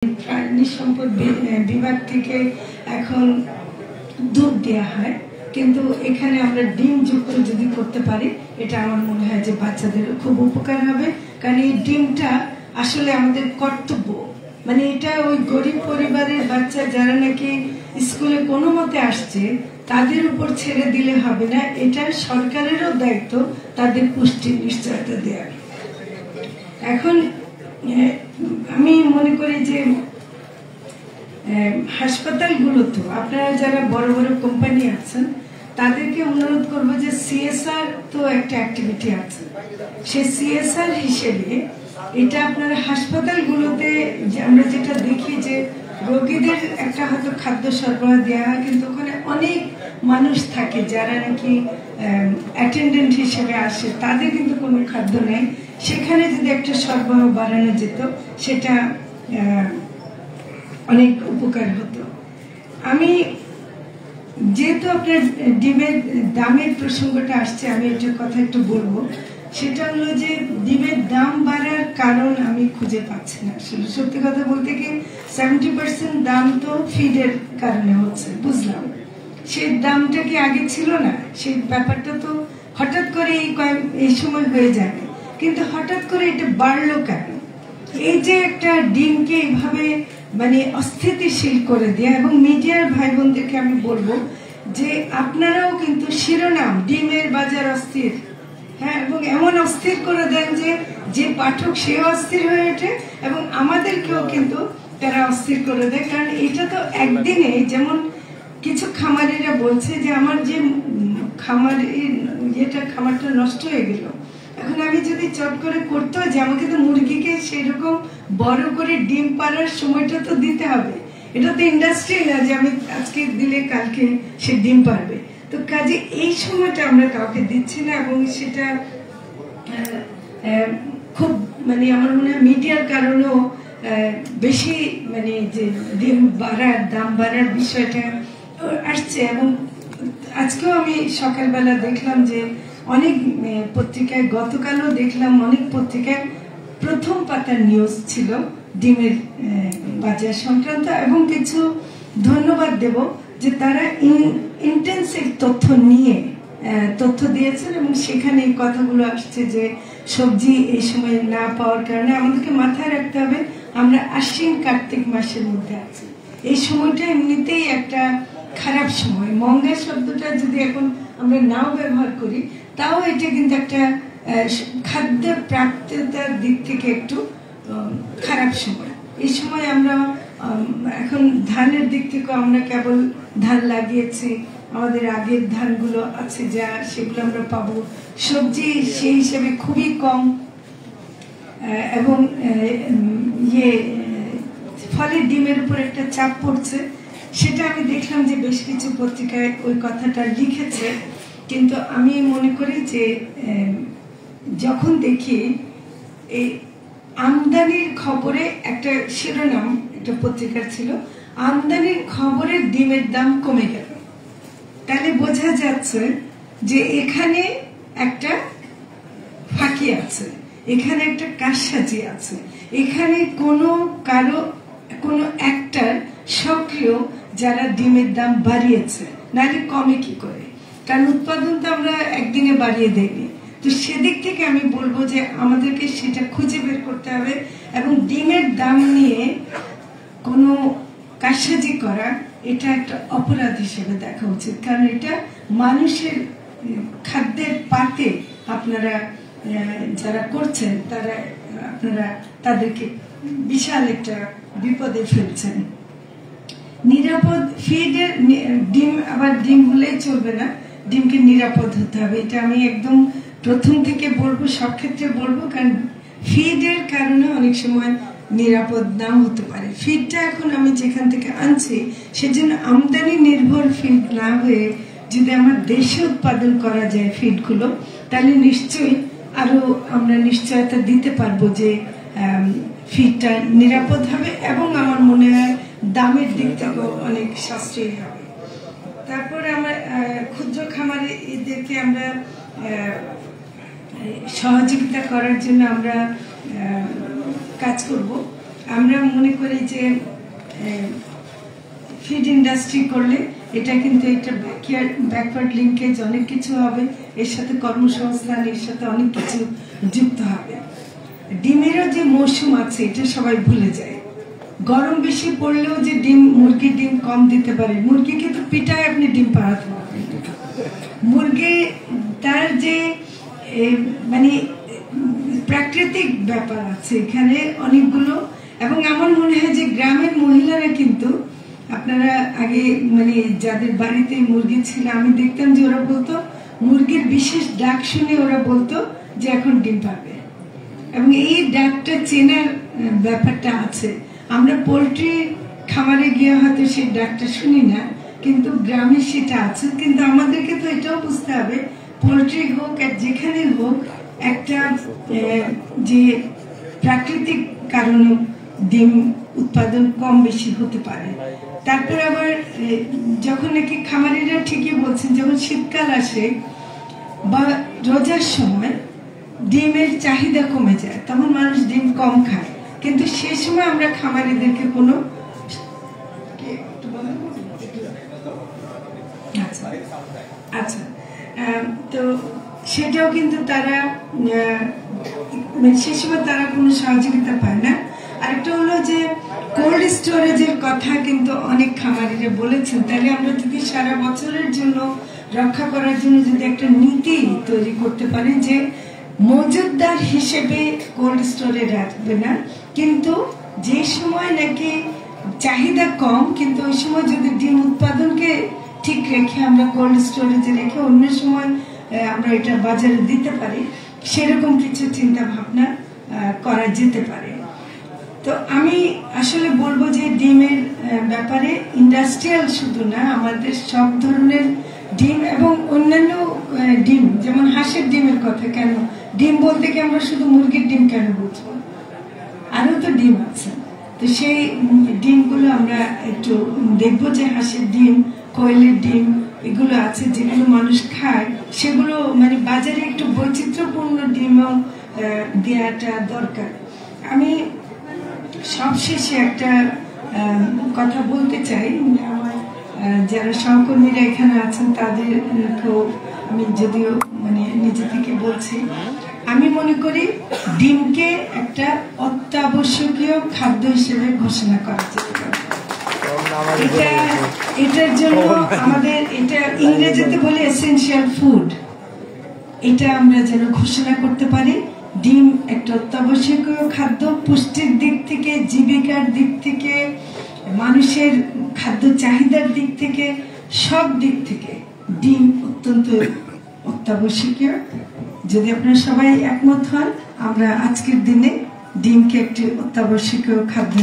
প্রাণী সম্পদ বিভাগ থেকে এখন দুধ দেওয়া হয়, কিন্তু এখানে আমরা ডিম যুক্ত যদি করতে পারি এটা আমার মনে হয় যে বাচ্চাদের খুব উপকার হবে। কারণ এই ডিমটা আসলে আমাদের কর্তব্য, মানে এটা ওই গরিব পরিবারের বাচ্চা যারা নাকি স্কুলে কোনো মতে আসছে তাদের উপর ছেড়ে দিলে হবে না, এটা সরকারেরও দায়িত্ব তাদের পুষ্টির নিশ্চয়তা দেওয়া। এখন আমি মনে করি যে হাসপাতালগুলো তো আপনারা যারা বড় বড় কোম্পানি আছেন তাদেরকে অনুরোধ করবো যে সিএসআর তো একটা অ্যাক্টিভিটি আছে, সে সিএসআর হিসেবে এটা আপনারা হাসপাতালগুলোতে আমরা যেটা দেখি যে রোগীদের একটা হয়তো খাদ্য সরবরাহ দেওয়া হয়, কিন্তু ওখানে অনেক মানুষ থাকে যারা নাকি অ্যাটেন্ডেন্ট হিসেবে আসে, তাদের কিন্তু কোনো খাদ্য নেই। সেখানে যদি একটা সরবরাহ বাড়ানো যেত সেটা অনেক উপকার হতো। আমি যেহেতু আপনার ডিমের দামের প্রসঙ্গটা আসছে, আমি একটা কথা একটু বলবো, সেটা হলো যে ডিমের দাম বাড়ার কারণ আমি খুঁজে পাচ্ছি না। আসলে সত্যি কথা বলতে কি 70% দাম তো ফিডের কারণে হচ্ছে, বুঝলাম। সেই দামটা কি আগে ছিল না? সেই ব্যাপারটা তো হঠাৎ করে এই সময় হয়ে যাবে, কিন্তু হঠাৎ করে এটা বাড়লো কেন? এই যে একটা ডিমকে এইভাবে মানে অস্থিতিশীল করে দেয়া, এবং মিডিয়ার ভাই বোনদেরকে আমি বলবো যে আপনারাও কিন্তু শিরোনাম ডিমের বাজার অস্থির, হ্যাঁ, এবং এমন অস্থির করে দেন যে পাঠক সেও অস্থির হয়ে ওঠে এবং আমাদেরকেও কিন্তু তারা অস্থির করে দেয়। কারণ এটা তো একদিনে, যেমন কিছু খামারিরা বলছে যে আমার যে খামারটা নষ্ট হয়ে গেল, এখন আমি যদি চট করে করতে হয় যে আমাকে তো মুরগিকে সেরকম বড় করে ডিম পাড়ার সময়টা তো দিতে হবে। এটা তো ইন্ডাস্ট্রি না যে আমি আজকে দিলে কালকে সে ডিম পারবে। তো কাজে এই সময়টা আমরা কাউকে দিচ্ছি না, এবং সেটা খুব মানে আমার মনে হয় মিডিয়ার কারণেও বেশি মানে যে ডিম বাড়ার দাম বাড়ার বিষয়টা আসছে। এবং আজকেও আমি সকালবেলা দেখলাম যে অনেক পত্রিকায়, গতকালও দেখলাম অনেক পত্রিকায় প্রথম পাতার নিউজ ছিল ডিমের বাজার সংক্রান্ত, এবং কিছু ধন্যবাদ দেব যে তারা ইন্টেন্সিভ তথ্য দিয়েছেন, এবং সেখানে এই কথাগুলো আসছে যে সবজি এই সময় না পাওয়ার কারণে আমাদেরকে মাথায় রাখতে হবে আমরা আশ্বিন কার্তিক মাসের মধ্যে আছি। এই সময়টা এমনিতেই একটা খারাপ সময়, মঙ্গা শব্দটা যদি এখন আমরা নাও ব্যবহার করি তাও এটা কিন্তু একটা খাদ্য প্রাপ্যতার দিক থেকে একটু খারাপ সময়। এই সময় আমরা এখন ধানের দিক থেকে আমরা কেবল ধান লাগিয়েছি, আমাদের আগের ধানগুলো আছে যা সেগুলো আমরা পাবো, সবজি সেই হিসেবে খুবই কম, এবং ফলে ডিমের উপর একটা চাপ পড়ছে। সেটা আমি দেখলাম যে বেশ কিছু পত্রিকায় ওই কথাটা লিখেছে, কিন্তু আমি মনে করি যে যখন দেখি এই আমদানির খবরে একটা শিরোনাম একটা পত্রিকার ছিল, আমদানির খবরে ডিমের দাম কমে গেল, তাহলে বোঝা যাচ্ছে যে এখানে একটা ফাঁকি আছে, এখানে একটা কারসাজি আছে, এখানে কোনো একটার সক্রিয় যারা ডিমের দাম বাড়িয়েছে, নাহলে কমে কি করে? কারণ উৎপাদন তো আমরা একদিনে বাড়িয়ে দেইনি। তো সেদিক থেকে আমি বলবো যে আমাদেরকে সেটা খুঁজে বের করতে হবে, এবং ডিমের দাম নিয়ে কোনো কারসাজি করা এটা একটা অপরাধ হিসেবে দেখা উচিত। কারণ এটা মানুষের খাদ্যের পাতে আপনারা যারা করছেন আপনারা তাদেরকে বিশাল একটা বিপদে ফেলছেন। নিরাপদ ফিডের ডিম, আবার ডিম হলেই চলবে না, ডিমকে নিরাপদ হতে হবে, এটা আমি একদম প্রথম থেকে বলবো, সব ক্ষেত্রে বলবো। কারণ ফিডের কারণে অনেক সময় নিরাপদ নাও হতে পারে। ফিডটা এখন আমি যেখান থেকে আনছি সেজন্য আমদানি নির্ভর ফিড না হয়ে যদি আমার দেশে উৎপাদন করা যায় ফিডগুলো, তাহলে নিশ্চয়ই আরো আমরা নিশ্চয়তা দিতে পারবো যে ফিডটা নিরাপদ হবে, এবং আমার মনে হয় দামের দিক থেকেও অনেক সাশ্রয়ী হবে। তারপরে আমার ক্ষুদ্র খামারিদেরকে আমরা সহযোগিতা করার জন্য আমরা কাজ করব। আমরা মনে করি যে ফিড ইন্ডাস্ট্রি করলে এটা কিন্তু এটা ব্যাকওয়ার্ড লিঙ্কেজ অনেক কিছু হবে, এর সাথে কর্মসংস্থান, এর সাথে অনেক কিছু যুক্ত হবে। ডিমেরও যে মৌসুম আছে এটা সবাই ভুলে যায়। গরম বেশি পড়লেও যে মুরগির ডিম কম দিতে পারে, মুরগিকে তো পিটায় আপনি ডিম পাড়াতে পারবেন। মুরগি তার যে মানে প্রাকৃতিক ব্যাপার আছে এখানে অনেকগুলো। এবং আমার মনে হয় যে গ্রামের মহিলারা কিন্তু, আপনারা আগে মানে যাদের বাড়িতে মুরগি ছিল আমি দেখতাম যে ওরা বলতো মুরগির বিশেষ ডাক শুনে ওরা বলতো যে এখন ডিম পাবে, এবং এই ডাকটা চেনার ব্যাপারটা আছে। আমরা পোলট্রি খামারে গিয়ে হয়তো সেই ডাকটা শুনি না, কিন্তু গ্রামে সেটা আছে। কিন্তু আমাদেরকে তো এটাও বুঝতে হবে, পোলট্রি হোক আর যেখানে হোক, একটা যে প্রাকৃতিক কারণে ডিম উৎপাদন কম বেশি হতে পারে। তারপর আবার যখন নাকি খামারিরা ঠিকই বলছেন, যখন শীতকাল আসে বা রোজার সময় ডিমের চাহিদা কমে যায়, তখন মানুষ ডিম কম খায়। কিন্তু সে সময় আমরা খামারিদেরকে কোনো আচ্ছা তো সেটাও কিন্তু তারা সে সময় তারা কোনো সহযোগিতা পায় না। আরেকটা হলো যে কোল্ড স্টোরেজের কথা কিন্তু অনেক খামারিরা বলেছেন। তাহলে আমরা যদি সারা বছরের জন্য রক্ষা করার জন্য যদি একটা নীতি তৈরি করতে পারি যে মজুতদার হিসেবে কোল্ড স্টোরে রাখবে না, কিন্তু যে সময় নাকি চাহিদা কম, কিন্তু ওই সময় যদি ডিম উৎপাদনকে ঠিক রেখে আমরা কোল্ড স্টোরেজে রেখে অন্য সময় আমরা এটা বাজারে দিতে পারি, সেরকম কিছু চিন্তা ভাবনা করা যেতে পারে। তো আমি আসলে বলবো যে ডিমের ব্যাপারে ইন্ডাস্ট্রিয়াল শুধু না, আমাদের সব ধরনের ডিম এবং অন্যান্য ডিম, যেমন হাঁসের ডিমের কথা, কেন ডিম বলতে কি আমরা শুধু মুরগির ডিম কেন বুঝবো, আরো তো ডিম আছে। তো সেই ডিমগুলো আমরা একটু দেখবো যে হাঁসের ডিম, কোয়েলের ডিম এগুলো আছে যেগুলো মানুষ খায়, সেগুলো মানে বাজারে একটু বৈচিত্র্যপূর্ণ ডিমও দেওয়াটা দরকার। আমি সবশেষে একটা কথা বলতে চাই, আমার যারা সহকর্মীরা এখানে আছেন তাদেরকেও আমি যদিও মানে নিজে থেকে বলছি, আমি মনে করি ডিমকে একটা অত্যাবশ্যকীয় খাদ্য হিসেবে ঘোষণা করা যেতে পারে। এটার জন্য আমাদের এটা ইংরেজিতে বলে এসেনশিয়াল ফুড, এটা আমরা যেন ঘোষণা করতে পারি। ডিম একটা অত্যাবশ্যকীয় খাদ্য, পুষ্টির দিক থেকে, জীবিকার দিক থেকে, মানুষের খাদ্য চাহিদার দিক থেকে, সব দিক থেকে ডিম অত্যন্ত অত্যাবশ্যকীয়। যদি আপনারা সবাই একমত হন, আমরা আজকের দিনে ডিমকে একটি অত্যাবশ্যকীয় খাদ্য